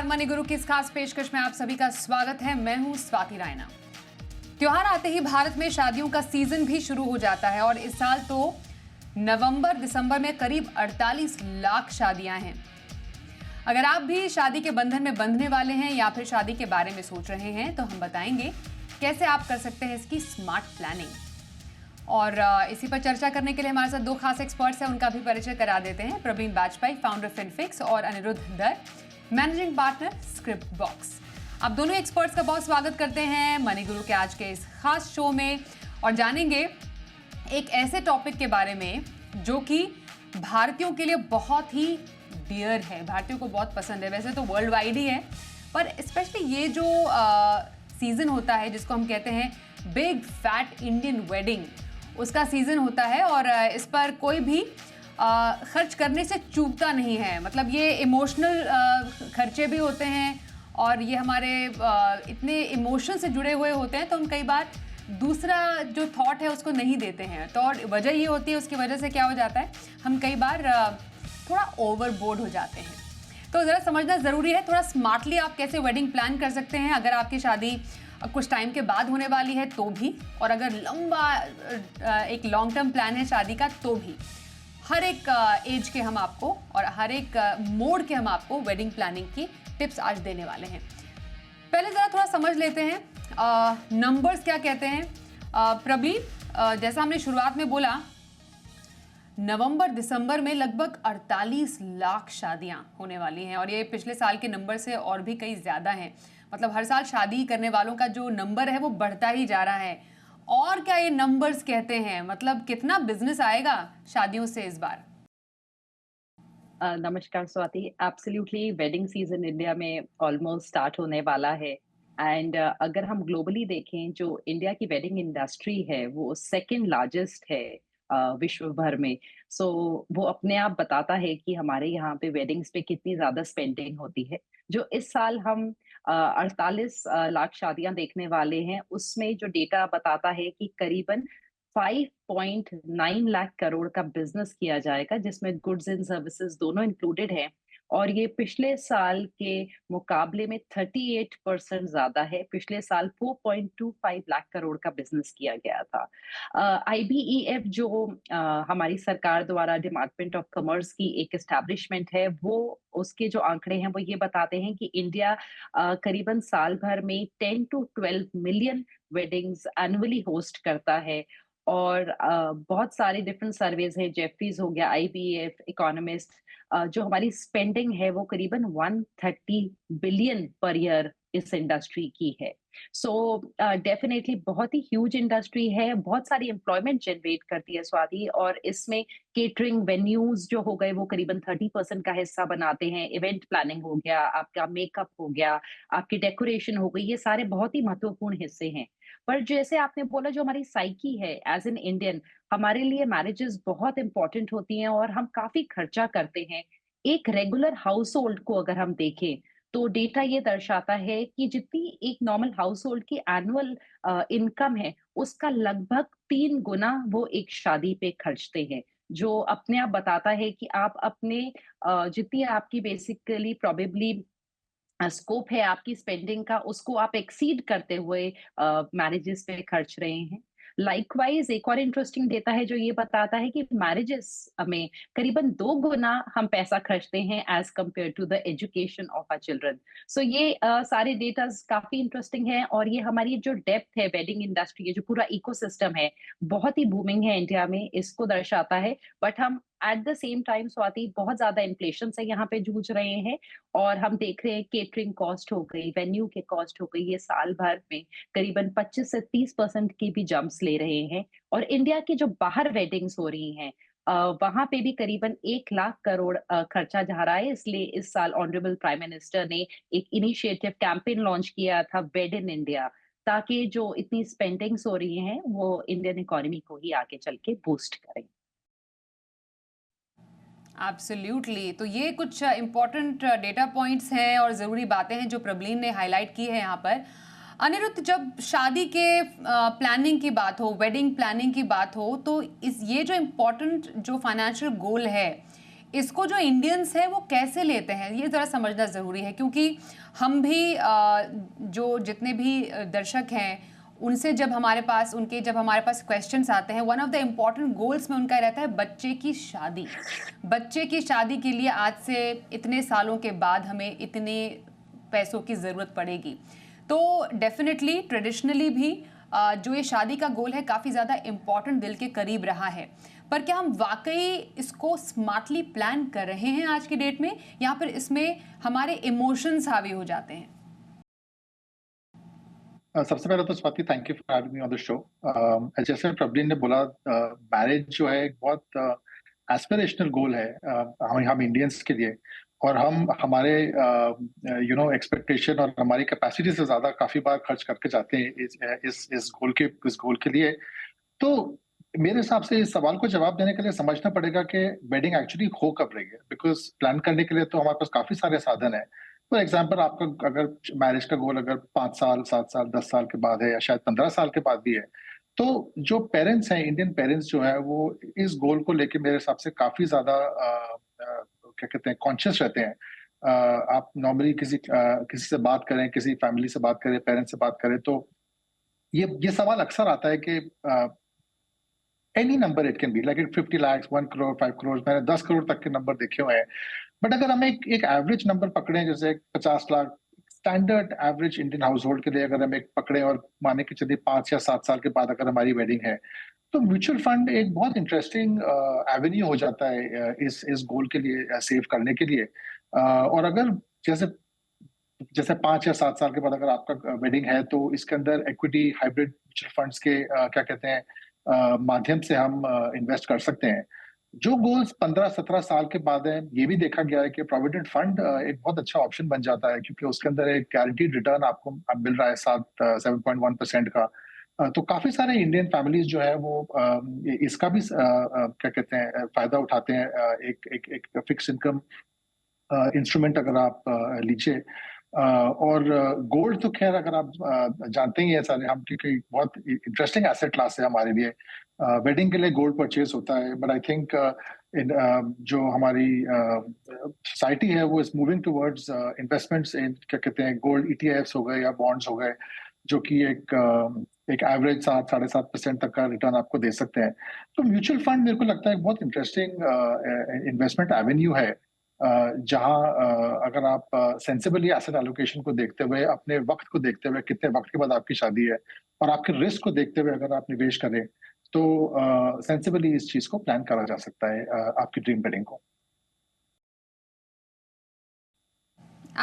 Money गुरु की इस खास पेशकश में आप सभी का स्वागत है। मैं हूं स्वाति रायना। त्योहार आते ही भारत में शादियों का सीजन भी शुरू हो जाता है और इस साल तो नवंबर दिसंबर में करीब 48 लाख शादियां हैं। अगर आप भी शादी के बंधन में बंधने वाले हैं या फिर शादी के बारे में सोच रहे हैं तो हम बताएंगे कैसे आप कर सकते हैं इसकी स्मार्ट प्लानिंग। और इसी पर चर्चा करने के लिए हमारे साथ दो खास एक्सपर्ट्स हैं, उनका भी परिचय करा देते हैं। प्रवीण बाजपेयी, फाउंडर फिनफिक्स, और अनिरुद्ध धर, मैनेजिंग पार्टनर स्क्रिप्ट बॉक्स। आप दोनों एक्सपर्ट्स का बहुत स्वागत करते हैं मनी गुरु के आज के इस खास शो में और जानेंगे एक ऐसे टॉपिक के बारे में जो कि भारतीयों के लिए बहुत ही डियर है, भारतीयों को बहुत पसंद है। वैसे तो वर्ल्ड वाइड ही है, पर स्पेशली ये जो सीज़न होता है जिसको हम कहते हैं बिग फैट इंडियन वेडिंग, उसका सीज़न होता है और इस पर कोई भी खर्च करने से चूकता नहीं है। मतलब ये इमोशनल खर्चे भी होते हैं और ये हमारे इतने इमोशन से जुड़े हुए होते हैं तो हम कई बार दूसरा जो थॉट है उसको नहीं देते हैं। तो और वजह ये होती है, उसकी वजह से क्या हो जाता है, हम कई बार थोड़ा ओवरबोर्ड हो जाते हैं। तो ज़रा समझना ज़रूरी है थोड़ा स्मार्टली आप कैसे वेडिंग प्लान कर सकते हैं। अगर आपकी शादी कुछ टाइम के बाद होने वाली है तो भी, और अगर लंबा एक लॉन्ग टर्म प्लान है शादी का तो भी, हर एक एज के हम आपको और हर एक मोड के हम आपको वेडिंग प्लानिंग की टिप्स आज देने वाले हैं। पहले ज़रा थोड़ा समझ लेते हैं नंबर्स क्या कहते हैं। प्रवीण, जैसा हमने शुरुआत में बोला, नवंबर दिसंबर में लगभग 48 लाख शादियां होने वाली हैं और ये पिछले साल के नंबर से और भी कई ज़्यादा हैं। मतलब हर साल शादी करने वालों का जो नंबर है वो बढ़ता ही जा रहा है। और क्या ये नंबर्स कहते हैं, मतलब कितना बिजनेस आएगा शादियों से इस बार? नमस्कार Swati. Absolutely wedding season India में ऑलमोस्ट स्टार्ट होने वाला है एंड अगर हम ग्लोबली देखें, जो इंडिया की वेडिंग इंडस्ट्री है वो सेकंड लार्जेस्ट है विश्व भर में। सो वो अपने आप बताता है कि हमारे यहाँ पे वेडिंग्स पे कितनी ज्यादा स्पेंडिंग होती है। जो इस साल हम 48 लाख शादियां देखने वाले हैं, उसमें जो डेटा बताता है कि करीबन 5.9 लाख करोड़ का बिजनेस किया जाएगा, जिसमें गुड्स एंड सर्विसेज दोनों इंक्लूडेड हैं। और ये पिछले साल के मुकाबले में 38% ज्यादा है। पिछले साल 4.25 लाख करोड़ का बिजनेस किया गया था। आईबीईएफ जो हमारी सरकार द्वारा डिपार्टमेंट ऑफ कॉमर्स की एक एस्टैब्लिशमेंट है, वो उसके जो आंकड़े हैं वो ये बताते हैं कि इंडिया करीबन साल भर में 10 to 12 million weddings annually host करता है। और बहुत सारे डिफरेंट सर्वेज हैं, जेफरीज हो गया, आईबीएफ, इकोनॉमिस्ट, जो हमारी स्पेंडिंग है वो करीबन 130 बिलियन पर ईयर इस इंडस्ट्री की है। सो डेफिनेटली बहुत ही ह्यूज इंडस्ट्री है, बहुत सारी एम्प्लॉयमेंट जनरेट करती है स्वाति। और इसमें केटरिंग वेन्यूज जो हो गए वो करीबन 30% का हिस्सा बनाते हैं। इवेंट प्लानिंग हो गया, आपका मेकअप हो गया, आपकी डेकोरेशन हो गई, ये सारे बहुत ही महत्वपूर्ण हिस्से हैं। पर जैसे आपने बोला, जो हमारी साइकी है एज एन इंडियन, हमारे लिए मैरिजेस बहुत इंपॉर्टेंट होती हैं और हम काफी खर्चा करते हैं। एक रेगुलर हाउस होल्ड को अगर हम देखें तो डेटा ये दर्शाता है कि जितनी एक नॉर्मल हाउस होल्ड की एनुअल इनकम है, उसका लगभग 3 गुना वो एक शादी पे खर्चते हैं। जो अपने आप बताता है कि आप अपने जितनी आपकी बेसिकली प्रोबेबली स्कोप है आपकी स्पेंडिंग का, उसको आप एक्सीड करते हुए मैरिजेस पे खर्च रहे हैं। लाइकवाइज एक और इंटरेस्टिंग डेटा है जो ये बताता है कि मैरिजेस में करीबन 2 गुना हम पैसा खर्चते हैं as compare to the education of our children. So ये सारे डेटा काफी इंटरेस्टिंग है और ये हमारी जो डेप्थ है वेडिंग इंडस्ट्री, जो पूरा इकोसिस्टम है, बहुत ही बूमिंग है इंडिया में, इसको दर्शाता है। बट हम at the same time Swati बहुत ज्यादा इन्फ्लेशन से यहाँ पे जूझ रहे हैं और हम देख रहे हैं केटरिंग कॉस्ट हो गई, वेन्यू के कॉस्ट हो गई, ये साल भर में करीबन 25 से 30% की भी जंप्स ले रहे हैं। और इंडिया की जो बाहर वेडिंग्स हो रही हैं, वहां पे भी करीबन 1 लाख करोड़ खर्चा जा रहा है। इसलिए इस साल ऑनरेबल प्राइम मिनिस्टर ने एक इनिशिएटिव कैंपेन लॉन्च किया था, वेड इन इंडिया, ताकि जो इतनी स्पेंडिंग्स हो रही हैं वो इंडियन इकोनॉमी को ही आगे चल के बूस्ट करें। एब्सोल्युटली। तो ये कुछ इंपॉर्टेंट डेटा पॉइंट्स हैं और ज़रूरी बातें हैं जो प्रवीण ने हाईलाइट की है यहाँ पर। अनिरुद्ध, जब शादी के प्लानिंग की बात हो, वेडिंग प्लानिंग की बात हो, तो इस ये जो इम्पोर्टेंट जो फाइनेंशियल गोल है, इसको जो इंडियंस हैं वो कैसे लेते हैं, ये ज़रा समझना ज़रूरी है, क्योंकि हम भी जो जितने भी दर्शक हैं उनसे जब हमारे पास क्वेश्चंस आते हैं, one of the important goals में उनका रहता है बच्चे की शादी। बच्चे की शादी के लिए आज से इतने सालों के बाद हमें इतने पैसों की ज़रूरत पड़ेगी। तो डेफिनेटली ट्रेडिशनली भी जो ये शादी का गोल है काफ़ी ज़्यादा इम्पॉर्टेंट, दिल के करीब रहा है। पर क्या हम वाकई इसको स्मार्टली प्लान कर रहे हैं आज की डेट में, या फिर इसमें हमारे इमोशंस हावी हो जाते हैं? सबसे पहले तो Swati, thank you for having me on the show. जैसे प्रबलीन ने बोला, मैरिज जो है एक बहुत एस्पिरेशनल गोल है हम इंडियंस के लिए। और हम हमारे एक्सपेक्टेशन और हमारी कैपेसिटी से ज्यादा काफी बार खर्च करके जाते हैं इस गोल के लिए। तो मेरे हिसाब से इस सवाल को जवाब देने के लिए समझना पड़ेगा कि वेडिंग एक्चुअली हो कब रही है। बिकॉज प्लान करने के लिए तो हमारे पास काफी सारे साधन है। फॉर एग्जाम्पल, आपका अगर मैरिज का गोल अगर 5 साल, 7 साल, 10 साल के बाद है, या शायद 15 साल के बाद भी है, तो जो पेरेंट्स हैं, इंडियन पेरेंट्स जो है, वो इस गोल को लेके मेरे हिसाब से काफी ज्यादा क्या कहते हैं, कॉन्शियस रहते हैं। आप नॉर्मली किसी से बात करें, किसी फैमिली से बात करें, पेरेंट्स से बात करें, तो ये सवाल अक्सर आता है कि any number it can be, like 50 lakhs, 1 crore, 5 crore, मैंने 10 करोड़ तक के नंबर देखे हुए हैं। बट अगर हम एक एवरेज नंबर पकड़े, जैसे 50 lakh, standard average Indian house hold के लिए अगर हम एक पकड़े, और माने कि चलिए 5 या 7 साल के बाद अगर हमारी वेडिंग है, तो म्यूचुअल फंड एक बहुत इंटरेस्टिंग एवेन्यू हो जाता है इस गोल के लिए, सेव करने के लिए। और अगर जैसे जैसे 5 या 7 साल के बाद अगर आपका वेडिंग है, तो इसके अंदर इक्विटी हाइब्रिड म्यूचुअल फंड्स के क्या कहते हैं, माध्यम से हम इन्वेस्ट कर सकते हैं। जो गोल्स 15-17 साल के बाद है, ये भी देखा गया है कि प्रोविडेंट फंड एक बहुत अच्छा ऑप्शन बन जाता है, क्योंकि उसके अंदर एक गारंटीड रिटर्न आपको अब मिल रहा है 7.1% का। तो काफी सारे इंडियन फैमिलीज जो है वो इसका भी क्या कहते हैं, फायदा उठाते हैं। एक एक एक फिक्स इनकम इंस्ट्रूमेंट अगर आप लीजिए। और गोल्ड तो खैर अगर आप जानते ही हैं सारे हम, क्योंकि बहुत इंटरेस्टिंग एसेट क्लास है हमारे लिए। वेडिंग के लिए गोल्ड परचेज होता है, बट आई थिंक जो हमारी सोसाइटी है वो is moving towards investments in, क्या कहते हैं, गोल्ड ईटीएफ्स हो गए या बॉन्ड्स हो गए, जो कि एक एवरेज 7-7.5% तक का रिटर्न आपको दे सकते हैं। तो म्यूचुअल फंड मेरे को लगता है एक बहुत इंटरेस्टिंग इन्वेस्टमेंट एवेन्यू है, जहां अगर आप सेंसिबली एसेट एलोकेशन को देखते हुए, अपने वक्त को देखते हुए, कितने वक्त के बाद आपकी शादी है, और आपके रिस्क को देखते हुए अगर आप निवेश करें, तो सेंसिबली इस चीज को प्लान करा जा सकता है, आपकी ड्रीम वेडिंग को।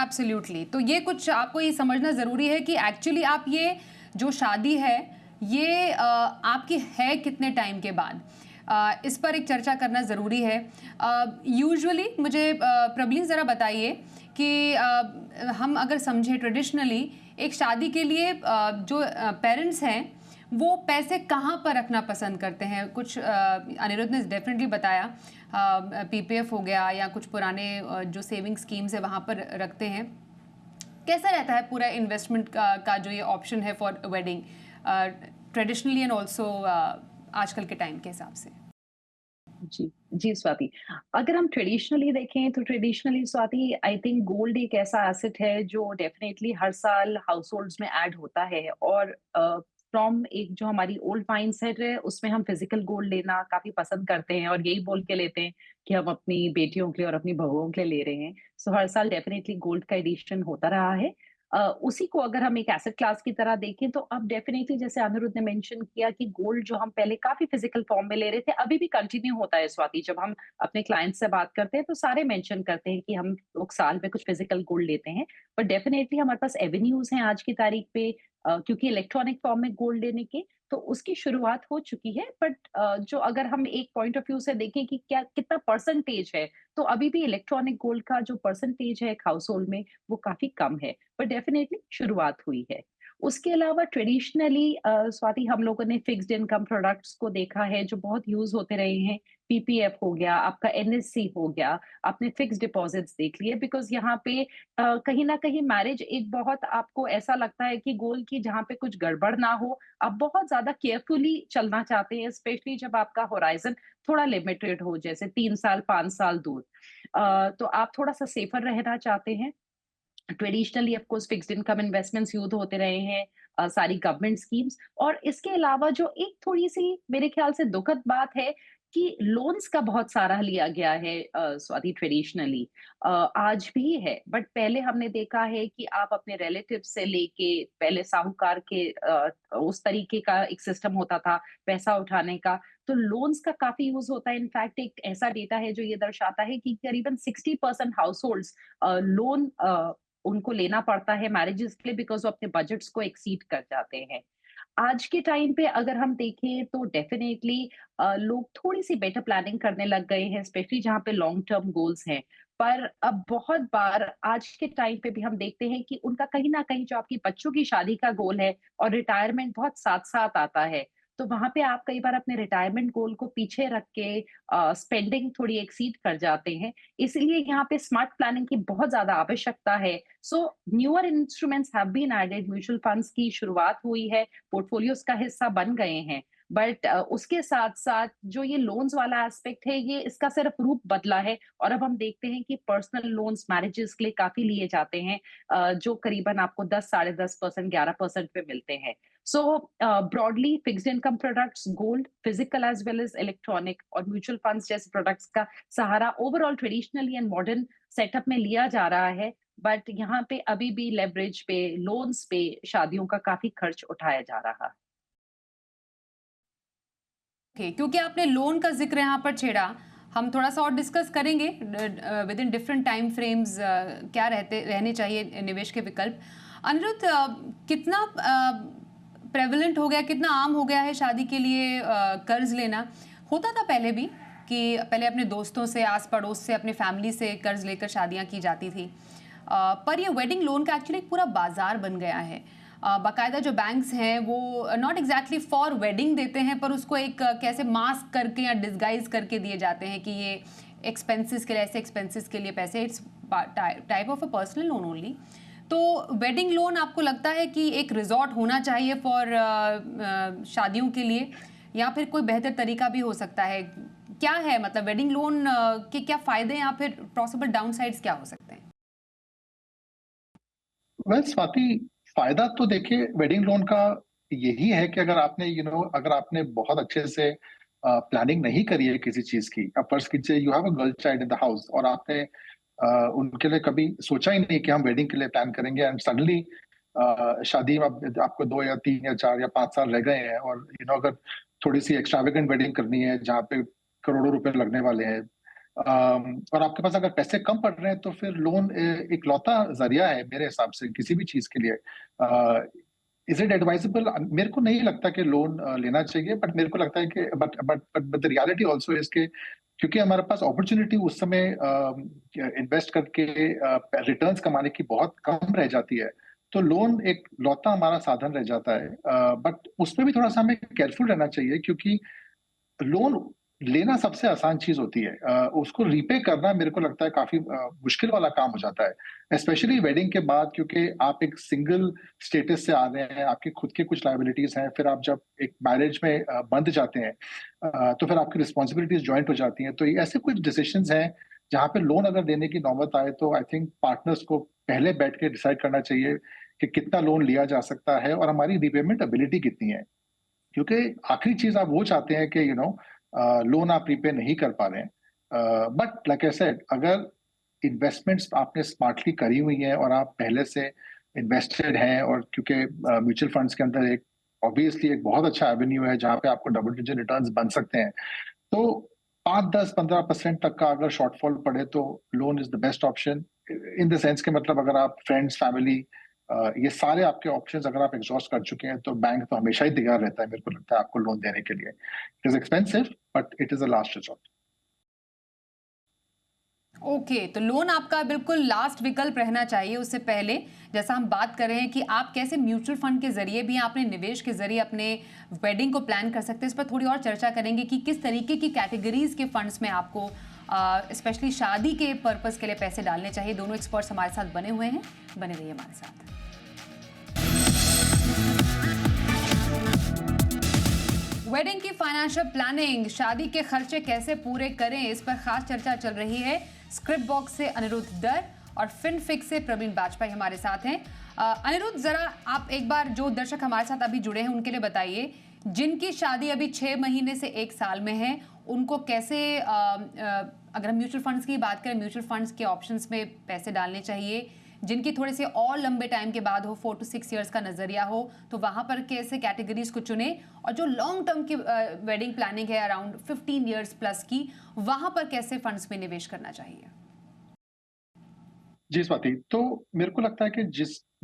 एब्सोल्युटली। तो ये कुछ आपको ये समझना ज़रूरी है कि एक्चुअली आप ये जो शादी है, ये आपकी है कितने टाइम के बाद, इस पर एक चर्चा करना ज़रूरी है। यूजुअली मुझे प्रबलीन ज़रा बताइए कि हम अगर समझें ट्रेडिशनली एक शादी के लिए जो पेरेंट्स हैं वो पैसे कहाँ पर रखना पसंद करते हैं? कुछ अनिरुद्ध ने डेफिनेटली बताया, पीपीएफ हो गया या कुछ पुराने जो सेविंग स्कीम्स है वहाँ पर रखते हैं। कैसा रहता है पूरा इन्वेस्टमेंट का जो ये ऑप्शन है for wedding, traditionally and also आजकल के टाइम के हिसाब से? जी, जी स्वाति। अगर हम ट्रेडिशनली देखें तो traditionally Swati, I think gold एक ऐसा एसेट है जो डेफिनेटली हर साल हाउसहोल्ड्स में ऐड होता है। और फ्रॉम एक जो हमारी ओल्ड माइंडसेट है, उसमें हम फिजिकल गोल्ड लेना काफी पसंद करते हैं और यही बोल के लेते हैं कि हम अपनी बेटियों के लिए और अपनी बहुओं के लिए ले रहे हैं। सो हर साल डेफिनेटली गोल्ड का एडिशन होता रहा है। उसी को अगर हम एक एसेट क्लास की तरह देखें तो अब डेफिनेटली जैसे अनिरुद्ध ने मेंशन किया कि गोल्ड जो हम पहले काफी फिजिकल फॉर्म में ले रहे थे, अभी भी कंटिन्यू होता है स्वाति। जब हम अपने क्लाइंट्स से बात करते हैं तो सारे मेंशन करते हैं कि हम लोग साल में कुछ फिजिकल गोल्ड लेते हैं। पर डेफिनेटली हमारे पास एवेन्यूज हैं आज की तारीख पे, क्योंकि इलेक्ट्रॉनिक फॉर्म में गोल्ड लेने के, तो उसकी शुरुआत हो चुकी है। बट जो अगर हम एक पॉइंट ऑफ व्यू से देखें कि क्या कितना परसेंटेज है, तो अभी भी इलेक्ट्रॉनिक गोल्ड का जो परसेंटेज है एक हाउस होल्ड में, वो काफी कम है। पर डेफिनेटली शुरुआत हुई है। उसके अलावा ट्रेडिशनली स्वाति हम लोगों ने फिक्स्ड इनकम प्रोडक्ट्स को देखा है जो बहुत यूज होते रहे हैं। पीपीएफ हो गया, आपका एनएससी हो गया, आपने फिक्स्ड डिपॉजिट्स देख लिए, बिकॉज यहाँ पे कहीं ना कहीं मैरिज एक बहुत आपको ऐसा लगता है कि गोल की जहाँ पे कुछ गड़बड़ ना हो, आप बहुत ज्यादा केयरफुली चलना चाहते हैं, स्पेशली जब आपका होराइजन थोड़ा लिमिटेड हो, जैसे 3 साल 5 साल दूर। तो आप थोड़ा सा सेफर रहना चाहते हैं। Traditionally of course fixed income investments use होते रहे हैं, सारी गवर्नमेंट स्कीम्स। और इसके अलावा जो एक थोड़ी सी मेरे ख्याल से दुखद बात है कि लोन्स का बहुत सारा लिया गया है स्वाति, ट्रेडिशनली आज भी है, बट पहले हमने देखा है कि आप अपने रिलेटिव से लेके, पहले साहूकार के उस तरीके का एक सिस्टम होता था पैसा उठाने का, तो लोन्स का काफी यूज होता है। इनफैक्ट एक ऐसा डेटा है जो ये दर्शाता है कि करीबन 60% हाउस होल्ड्स लोन उनको लेना पड़ता है मैरिजेस के लिए, बिकॉज वो अपने बजट्स को एक्सीड कर जाते हैं। आज के टाइम पे अगर हम देखें तो डेफिनेटली लोग थोड़ी सी बेटर प्लानिंग करने लग गए हैं, स्पेशली जहाँ पे लॉन्ग टर्म गोल्स हैं। पर अब बहुत बार आज के टाइम पे भी हम देखते हैं कि उनका कहीं ना कहीं जो आपकी बच्चों की शादी का गोल है और रिटायरमेंट बहुत साथ साथ आता है, तो वहां पे आप कई बार अपने रिटायरमेंट गोल को पीछे रख के स्पेंडिंग थोड़ी एक्सीड कर जाते हैं। इसलिए यहाँ पे स्मार्ट प्लानिंग की बहुत ज्यादा आवश्यकता है। So newer instruments have been added, mutual funds की शुरुआत हुई है, पोर्टफोलियोज का हिस्सा बन गए हैं। बट उसके साथ साथ जो ये लोन्स वाला एस्पेक्ट है, ये इसका सिर्फ रूप बदला है। और अब हम देखते हैं कि पर्सनल लोन्स मैरिजेस के लिए काफी लिए जाते हैं, जो करीबन आपको 10, 10.5%, 11% पे मिलते हैं। So broadly, fixed income products, gold, physical as well as electronic और mutual funds जैसे products का सहारा overall traditionally and modern setup में लिया जा रहा है। बट यहाँ पे अभी भी लेवरेज पे, लोन्स पे शादियों का काफी खर्च उठाया जा रहा है। क्योंकि आपने लोन का जिक्र यहाँ पर छेड़ा, हम थोड़ा सा और डिस्कस करेंगे with in different time frames क्या रहने चाहिए निवेश के विकल्प। अनिरुद्ध, कितना प्रेवलेंट हो गया, कितना आम हो गया है शादी के लिए कर्ज लेना? होता था पहले भी कि पहले अपने दोस्तों से, आस पड़ोस से, अपने फैमिली से कर्ज लेकर शादियां की जाती थी, पर ये वेडिंग लोन का एक्चुअली एक पूरा बाजार बन गया है। बाकायदा जो बैंक्स हैं वो नॉट एग्जैक्टली फॉर वेडिंग देते हैं, पर उसको एक कैसे मास्क करके या डिस्गाइज करके दिए जाते हैं कि ये एक्सपेंसेस के लिए, ऐसे एक्सपेंसेस के लिए पैसे, it's type of a personal loan only. तो वेडिंग लोन आपको लगता है कि एक रिजॉर्ट होना चाहिए फॉर शादियों के लिए, या फिर कोई बेहतर तरीका भी हो सकता है? क्या है मतलब वेडिंग लोन के क्या फायदे या फिर पॉसिबल डाउनसाइड्स क्या हो सकते हैं? वेल स्वाति, फायदा तो देखिए वेडिंग लोन का यही है कि अगर आपने अगर आपने बहुत अच्छे से प्लानिंग नहीं करी है किसी चीज की, अब फर्ज कीजिए you have a girl child in the house और आपने उनके लिए कभी सोचा ही नहीं कि हम वेडिंग के लिए प्लान करेंगे, एंड सडनली शादी में आपको 2 या 3 या 4 या 5 साल रह गए हैं, और अगर थोड़ी सी एक्स्ट्रावेगेंट वेडिंग करनी है जहाँ पे करोड़ों रुपए लगने वाले हैं, और आपके पास अगर पैसे कम पड़ रहे हैं, तो फिर लोन एक लौता जरिया है मेरे हिसाब से किसी भी चीज के लिए। Is it advisable? मेरे को नहीं लगता कि लोन लेना चाहिए, बट मेरे को लगता है कि but the reality also is के क्योंकि हमारे पास अपॉर्चुनिटी उस समय इन्वेस्ट करके रिटर्न्स कमाने की बहुत कम रह जाती है, तो लोन एक लौता हमारा साधन रह जाता है। बट उसमें भी थोड़ा सा हमें केयरफुल रहना चाहिए, क्योंकि लोन लेना सबसे आसान चीज होती है, उसको रीपे करना मेरे को लगता है काफी मुश्किल वाला काम हो जाता है, स्पेशली वेडिंग के बाद, क्योंकि आप एक सिंगल स्टेटस से आ रहे हैं, आपके खुद के कुछ लायबिलिटीज हैं, फिर आप जब एक मैरिज में बंध जाते हैं, तो फिर आपकी रिस्पॉन्सिबिलिटीज ज्वाइंट हो जाती हैं। तो ये ऐसे कुछ डिसीजंस हैं जहाँ पे लोन अगर देने की नौबत आए, तो आई थिंक पार्टनर्स को पहले बैठ के डिसाइड करना चाहिए कि कितना लोन लिया जा सकता है और हमारी रिपेमेंट एबिलिटी कितनी है, क्योंकि आखिरी चीज आप वो चाहते हैं कि लोन आप रिपे नहीं कर पा रहे हैं। बट लाइक आई सेड, अगर इन्वेस्टमेंट्स आपने स्मार्टली करी हुई है और आप पहले से इन्वेस्टेड हैं, और क्योंकि म्यूचुअल फंड्स के अंदर एक ऑब्वियसली एक बहुत अच्छा एवेन्यू है जहाँ पे आपको डबल डिजिट रिटर्न्स बन सकते हैं, तो 5, 10, 15% तक का अगर शॉर्टफॉल पड़े तो loan is the best option, in the sense के मतलब अगर आप फ्रेंड्स, फैमिली, ये सारे आपके ऑप्शंस अगर आप एग्जॉस्ट कर चुके हैं, तो बैंक तो हमेशा ही तैयार रहता है मेरे को लगता है आपको लोन देने के लिए। It is expensive but it is a last resort. Okay, तो लोन आपका बिल्कुल लास्ट विकल्प रहना चाहिए। उससे पहले जैसा हम बात कर रहे हैं कि आप कैसे म्यूचुअल फंड के जरिए भी अपने निवेश के जरिए अपने वेडिंग को प्लान कर सकते हैं, इस पर थोड़ी और चर्चा करेंगे कि किस तरीके की कैटेगरीज के फंड्स में आपको स्पेशली शादी के पर्पस के लिए पैसे डालने चाहिए। दोनों एक्सपर्ट्स हमारे साथ बने हुए हैं, बने रहिए हमारे साथ। वेडिंग की फाइनेंशियल प्लानिंग, शादी के खर्चे कैसे पूरे करें, इस पर खास चर्चा चल रही है। स्क्रिप्ट बॉक्स से अनिरुद्ध दर और फिनफिक्स से प्रवीण वाजपेयी हमारे साथ हैं। अनिरुद्ध, जरा आप एक बार जो दर्शक हमारे साथ अभी जुड़े हैं उनके लिए बताइए, जिनकी शादी अभी 6 महीने से 1 साल में है, उनको कैसे अगर हम म्यूचुअल फंड्स की बात करें, म्यूचुअल फंड्स के ऑप्शंस में पैसे डालने चाहिए। जिनकी थोड़े से और लंबे टाइम के बाद हो, 4 to 6 इयर्स का नजरिया हो, तो वहां पर कैसे कैटेगरीज को चुने। और जो लॉन्ग टर्म की वेडिंग प्लानिंग है अराउंड 15 इयर्स प्लस की, वहां पर कैसे फंड्स में निवेश करना चाहिए। जी स्वाति, तो मेरे को लगता है कि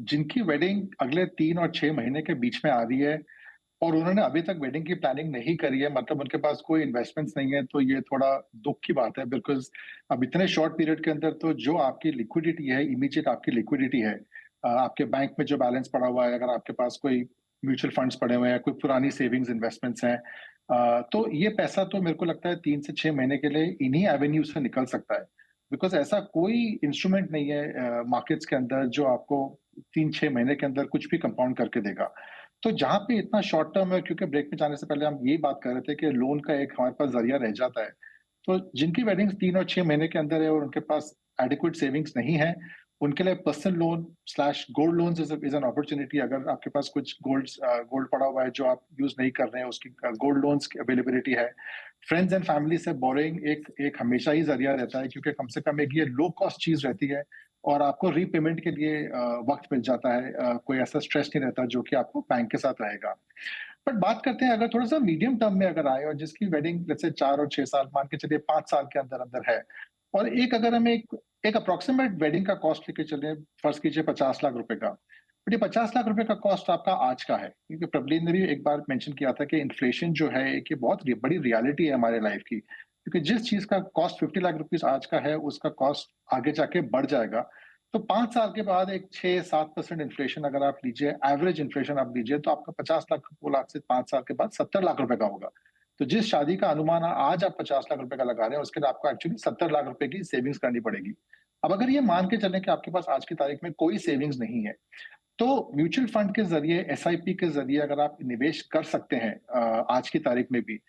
जिनकी वेडिंग अगले 3 और 6 महीने के बीच में आ रही है और उन्होंने अभी तक वेडिंग की प्लानिंग नहीं करी है, मतलब उनके पास कोई इन्वेस्टमेंट्स नहीं है, तो ये थोड़ा दुख की बात है। बिकॉज अब इतने शॉर्ट पीरियड के अंदर तो जो आपकी लिक्विडिटी है, इमीडिएट आपकी लिक्विडिटी है, आपके बैंक में जो बैलेंस पड़ा हुआ है, अगर आपके पास कोई म्यूचुअल फंड्स पड़े हुए हैं, कोई पुरानी सेविंग्स इन्वेस्टमेंट्स हैं, तो ये पैसा तो मेरे को लगता है 3 से 6 महीने के लिए इन्हीं एवेन्यू से निकल सकता है। बिकॉज ऐसा कोई इंस्ट्रूमेंट नहीं है मार्केट्स के अंदर जो आपको 3-6 महीने के अंदर कुछ भी कंपाउंड करके देगा। तो जहाँ पे इतना शॉर्ट टर्म है, क्योंकि ब्रेक में जाने से पहले हम यही बात कर रहे थे कि लोन का एक हमारे पास जरिया रह जाता है। तो जिनकी वेडिंग्स 3 और 6 महीने के अंदर है और उनके पास एडिक्वेट सेविंग्स नहीं है, उनके लिए personal loan slash gold loans is an opportunity. अगर आपके पास कुछ गोल्ड पड़ा हुआ है जो आप यूज नहीं कर रहे हैं, उसकी गोल्ड लोन्स की अवेलेबिलिटी है। फ्रेंड्स एंड फैमिली से बोरिंग एक हमेशा ही जरिया रहता है, क्योंकि कम से कम एक ये लो कॉस्ट चीज रहती है और आपको रीपेमेंट के लिए वक्त मिल जाता है। कोई ऐसा स्ट्रेस नहीं रहता जो कि आपको बैंक के साथ रहेगा। बट बात करते हैं अगर थोड़ा सा मीडियम टर्म में अगर आए और जिसकी वेडिंग जैसे 4 और 6 साल, मान के चलिए 5 साल के अंदर अंदर है, और एक अगर हम एक अप्रोक्सीमेट वेडिंग का कॉस्ट लेके चले, फर्ज कीजिए 50 लाख रुपए का। बट ये 50 लाख रुपए का कॉस्ट आपका आज का है, क्योंकि प्रबलीन ने भी एक बार मेंशन किया था कि इन्फ्लेशन जो है एक ये बहुत बड़ी रियलिटी है हमारे लाइफ की। क्योंकि जिस चीज का कॉस्ट 50 लाख रुपीज आज का है, उसका कॉस्ट आगे जाके बढ़ जाएगा। तो 5 साल के बाद एक 6-7% इन्फ्लेशन अगर आप लीजिए, एवरेज इन्फ्लेशन आप लीजिए, तो आपका 50 लाख वो लाख से 5 साल के बाद 70 लाख रुपए का होगा। तो जिस शादी का अनुमान आज आप 50 लाख रुपए का लगा रहे हैं, उसके लिए आपको एक्चुअली 70 लाख रुपए की सेविंग्स करनी पड़ेगी। अब अगर ये मान के चलें कि आपके पास आज की तारीख में कोई सेविंग्स नहीं है, तो म्यूचुअल फंड के जरिए, एसआईपी के जरिए अगर आप निवेश कर सकते हैं आज की तारीख में भी,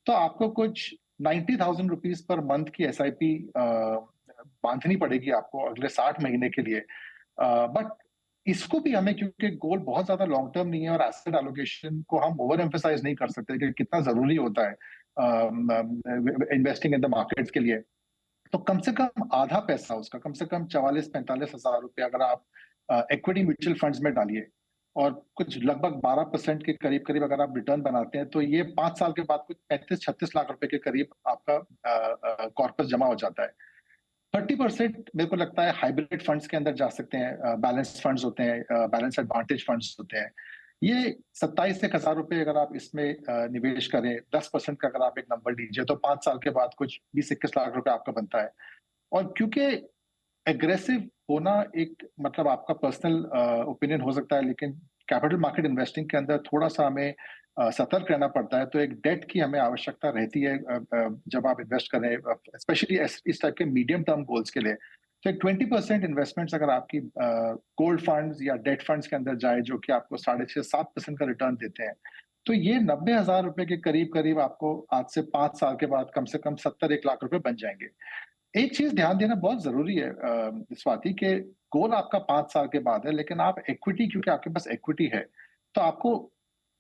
तो आपको कुछ 90,000 रुपीज पर मंथ की एसआईपी बांधनी पड़ेगी आपको अगले 60 महीने के लिए। बट इसको भी हमें, क्योंकि गोल बहुत ज्यादा लॉन्ग टर्म नहीं है और एसेट एलोकेशन को हम ओवर एम्फेसाइज नहीं कर सकते कि कितना जरूरी होता है इन्वेस्टिंग इन द मार्केट्स के लिए। तो कम से कम आधा पैसा उसका, कम से कम 44-45 हजार रुपए अगर आप इक्विटी म्यूचुअल फंड्स में डालिए और कुछ लगभग 12% के करीब करीब अगर आप रिटर्न बनाते हैं, तो ये 5 साल के बाद कुछ 35-36 लाख रुपए के करीब आपका कॉर्पस जमा हो जाता है। 30% मेरे को लगता है हाइब्रिड फंड्स के अंदर जा सकते हैं, बैलेंस फंड्स होते हैं, बैलेंस एडवांटेज फंड्स होते हैं। ये 27 एक हजार रुपए अगर आप इसमें निवेश करें, 10% का अगर आप एक नंबर लीजिए, तो 5 साल के बाद कुछ 20-21 लाख रुपए आपका बनता है। और क्योंकि एग्रेसिव होना एक मतलब आपका पर्सनल ओपिनियन हो सकता है, लेकिन कैपिटल मार्केट इन्वेस्टिंग के अंदर थोड़ा सा हमें सतर्क रहना पड़ता है। तो एक डेट की हमें आवश्यकता रहती है जब आप इन्वेस्ट करें, स्पेशली इस टाइप के मीडियम टर्म गोल्स के लिए। तो एक 20% इन्वेस्टमेंट्स अगर आपकी गोल्ड फंड्स या डेट फंड्स के अंदर जाए, जो कि आपको 6.5-7% का रिटर्न देते हैं, तो ये 90 हजार रुपए के करीब करीब आपको आज से 5 साल के बाद कम से कम 70-1 लाख रुपए बन जाएंगे। एक चीज ध्यान देना बहुत जरूरी है स्वाति, के गोल आपका 5 साल के बाद है, लेकिन आप इक्विटी, क्योंकि आपके पास इक्विटी है, तो आपको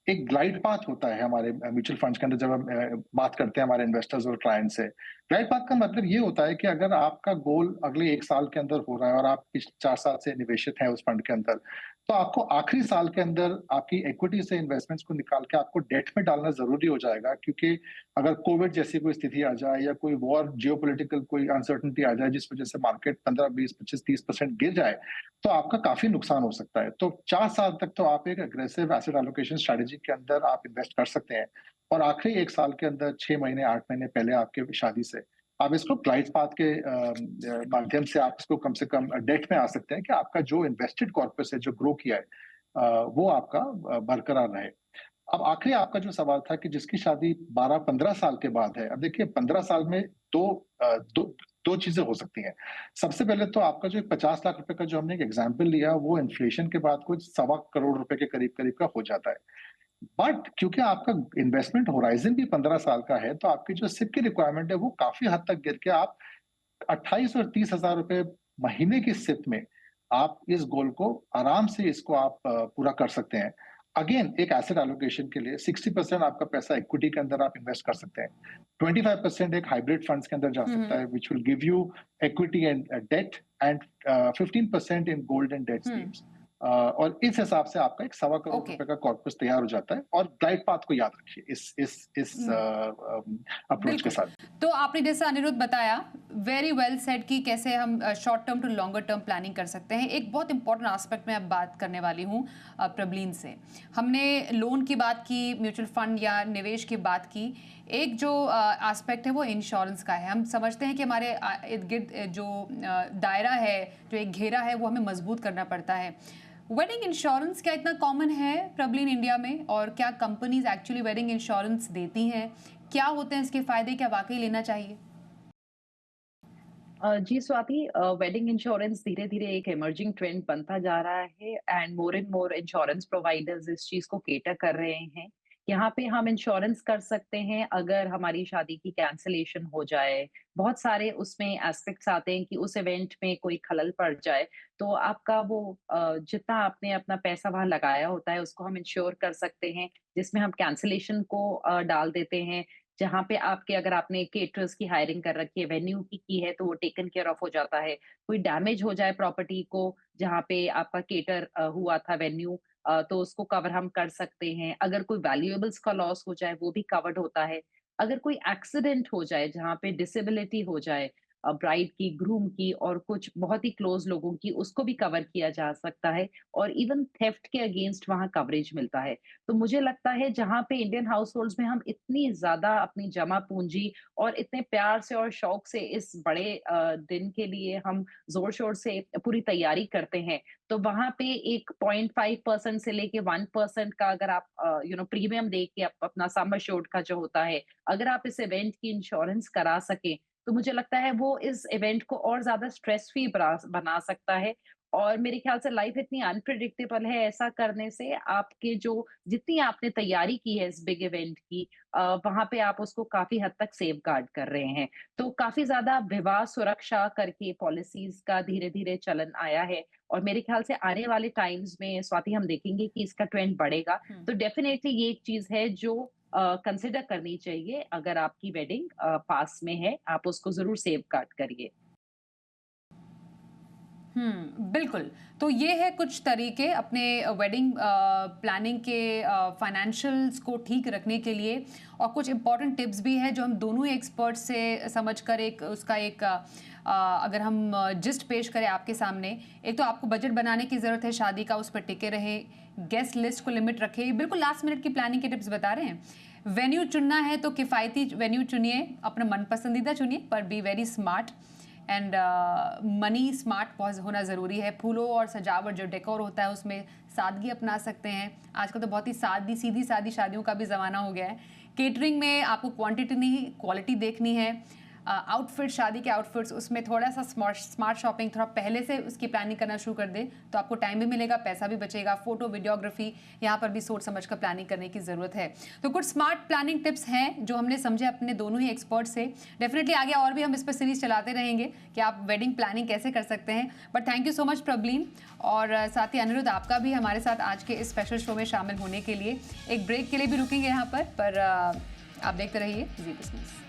एक ग्लाइड पाथ होता है हमारे म्यूचुअल फंड्स के अंदर। जब हम बात करते हैं हमारे इन्वेस्टर्स और क्लाइंट से, ग्लाइड पाथ का मतलब ये होता है कि अगर आपका गोल अगले 1 साल के अंदर हो रहा है और आप पिछले 4 साल से निवेशित हैं उस फंड के अंदर, तो आपको आखिरी साल के अंदर आपकी इक्विटी से इन्वेस्टमेंट्स को निकाल के आपको डेट में डालना जरूरी हो जाएगा। क्योंकि अगर कोविड जैसी कोई स्थिति आ जाए या कोई वॉर, जियोपॉलिटिकल कोई अनसर्टनिटी आ जाए जिस वजह से मार्केट 15-20-25-30% गिर जाए, तो आपका काफी नुकसान हो सकता है। तो 4 साल तक तो आप एक अग्रेसिव एसेट एलोकेशन स्ट्रेटेजी के अंदर आप इन्वेस्ट कर सकते हैं, और आखिरी 1 साल के अंदर 6 महीने 8 महीने पहले आपके शादी से आप इसको ग्लाइड पाथ के माध्यम से आप इसको कम से कम डेट में आ सकते हैं कि आपका जो इन्वेस्टेड कॉर्पस है, जो ग्रो किया है, वो आपका बरकरार रहे। अब आखिरी आपका जो सवाल था कि जिसकी शादी 12-15 साल के बाद है, अब देखिए 15 साल में दो चीजें हो सकती हैं। सबसे पहले तो आपका जो 50 लाख रुपए का जो हमने एक एग्जाम्पल लिया, वो इन्फ्लेशन के बाद कुछ 1.25 करोड़ रुपए के करीब का हो जाता है। बट क्योंकि आपका इन्वेस्टमेंट होराइजन भी 15 साल का है, तो आपकी जो सिप की रिक्वायरमेंट है वो काफी हद तक गिर के आप 28 और 30,000 रुपए महीने की सिप में आप इस गोल को आराम से इसको आप पूरा कर सकते हैं। अगेन एक एसेट एलोकेशन के लिए 60% आपका पैसा इक्विटी के अंदर आप इन्वेस्ट कर सकते हैं, 25% एक हाइब्रिड फंड्स के अंदर जा सकता है, which will give you equity and debt, and 15% in gold and debt schemes. और इस हिसाब से आपका एक 1.25 करोड़ रुपए का कॉर्पस तैयार हो जाता है। और ग्लाइड पाथ को याद रखिए इस अप्रोच के साथ। तो आपने जैसा अनिरुद्ध बताया, वेरी वेल सेड कि कैसे हम short term to longer term planning कर सकते हैं। एक बहुत इंपॉर्टेंट एस्पेक्ट में अब बात करने वाली हूँ प्रबलीन से। हमने लोन की बात की, म्यूचुअल फंड या निवेश की बात की। एक जो एस्पेक्ट है वो इंश्योरेंस का है। हम समझते हैं कि हमारे इर्द गिर्द जो दायरा है, जो एक घेरा है, वो हमें मजबूत करना पड़ता है। वेडिंग इंश्योरेंस क्या इतना कॉमन है प्रबलीन इंडिया में, और क्या कंपनीज एक्चुअली वेडिंग इंश्योरेंस देती हैं? क्या होते हैं इसके फायदे, क्या वाकई लेना चाहिए? जी स्वाति, वेडिंग इंश्योरेंस धीरे धीरे एक इमर्जिंग ट्रेंड बनता जा रहा है एंड मोर इंश्योरेंस प्रोवाइडर्स इस चीज को केटर कर रहे हैं। यहाँ पे हम इंश्योरेंस कर सकते हैं अगर हमारी शादी की कैंसलेशन हो जाए। बहुत सारे उसमें एस्पेक्ट्स आते हैं कि उस इवेंट में कोई खलल पड़ जाए, तो आपका वो जितना आपने अपना पैसा वहां लगाया होता है उसको हम इंश्योर कर सकते हैं, जिसमें हम कैंसलेशन को डाल देते हैं। जहाँ पे आपके, अगर आपने केटरर्स की हायरिंग कर रखी है, वेन्यू की है, तो वो टेकन केयर ऑफ हो जाता है। कोई डैमेज हो जाए प्रॉपर्टी को जहाँ पे आपका केटर हुआ था वेन्यू, तो उसको कवर हम कर सकते हैं। अगर कोई वैल्यूएबल्स का लॉस हो जाए वो भी कवर्ड होता है। अगर कोई एक्सीडेंट हो जाए जहाँ पे डिसेबिलिटी हो जाए ब्राइड की, ग्रूम की और कुछ बहुत ही क्लोज लोगों की, उसको भी कवर किया जा सकता है। और इवन थेफ्ट के अगेंस्ट वहाँ कवरेज मिलता है। तो मुझे लगता है जहाँ पे इंडियन हाउस होल्ड्स में हम इतनी ज्यादा अपनी जमा पूंजी और इतने प्यार से और शौक से इस बड़े दिन के लिए हम जोर शोर से पूरी तैयारी करते हैं, तो वहां पे एक 0.5% से लेके 1% का अगर आप प्रीमियम दे के अपना सम एश्योर्ड का जो होता है, अगर आप इस इवेंट की इंश्योरेंस करा सके, तो मुझे लगता है वो इस इवेंट को और ज्यादा स्ट्रेस फ्री बना सकता है। और मेरे ख्याल से लाइफ इतनी अनप्रिडिक्टेबल है, ऐसा करने से आपके जो जितनी आपने तैयारी की है इस बिग इवेंट की, वहां पे आप उसको काफी हद तक सेफ गार्ड कर रहे हैं। तो काफी ज्यादा विवाह सुरक्षा करके पॉलिसीज का धीरे धीरे चलन आया है, और मेरे ख्याल से आने वाले टाइम्स में स्वाति हम देखेंगे कि इसका ट्रेंड बढ़ेगा। तो डेफिनेटली ये एक चीज है जो कंसिडर करनी चाहिए। अगर आपकी वेडिंग पास में है, आप उसको जरूर सेफ गार्ड करिए। बिल्कुल। तो ये है कुछ तरीके अपने वेडिंग प्लानिंग के फाइनेंशियल्स को ठीक रखने के लिए, और कुछ इंपॉर्टेंट टिप्स भी है जो हम दोनों ही एक्सपर्ट से समझकर एक उसका एक अगर हम जिस्ट पेश करें आपके सामने। एक तो आपको बजट बनाने की ज़रूरत है शादी का, उस पर टिके रहे, गेस्ट लिस्ट को लिमिट रखें। बिल्कुल लास्ट मिनट की प्लानिंग के टिप्स बता रहे हैं। वेन्यू चुनना है तो किफ़ायती वेन्यू चुनिए, अपना मन पसंदीदा चुनिए, पर be very smart. And money smart बहुत होना ज़रूरी है। फूलों और सजावट जो डेकोर होता है उसमें सादगी अपना सकते हैं। आजकल तो बहुत ही सीधी सादी शादियों का भी ज़माना हो गया है। केटरिंग में आपको क्वांटिटी नहीं क्वालिटी देखनी है। आउटफिट, शादी के आउटफिट्स, उसमें थोड़ा सा स्मार्ट शॉपिंग थोड़ा पहले से उसकी प्लानिंग करना शुरू कर दे तो आपको टाइम भी मिलेगा, पैसा भी बचेगा। फोटो वीडियोग्राफी, यहाँ पर भी सोच समझ कर प्लानिंग करने की ज़रूरत है। तो कुछ स्मार्ट प्लानिंग टिप्स हैं जो हमने समझे अपने दोनों ही एक्सपर्ट से। डेफिनेटली आगे और भी हम इस पर सीरीज चलाते रहेंगे कि आप वेडिंग प्लानिंग कैसे कर सकते हैं। But thank you so much Prableen, और साथ ही अनिरुद्ध आपका भी हमारे साथ आज के इस स्पेशल शो में शामिल होने के लिए। एक ब्रेक के लिए भी रुकेंगे यहाँ पर आप देखते रहिए जी बिजनेस।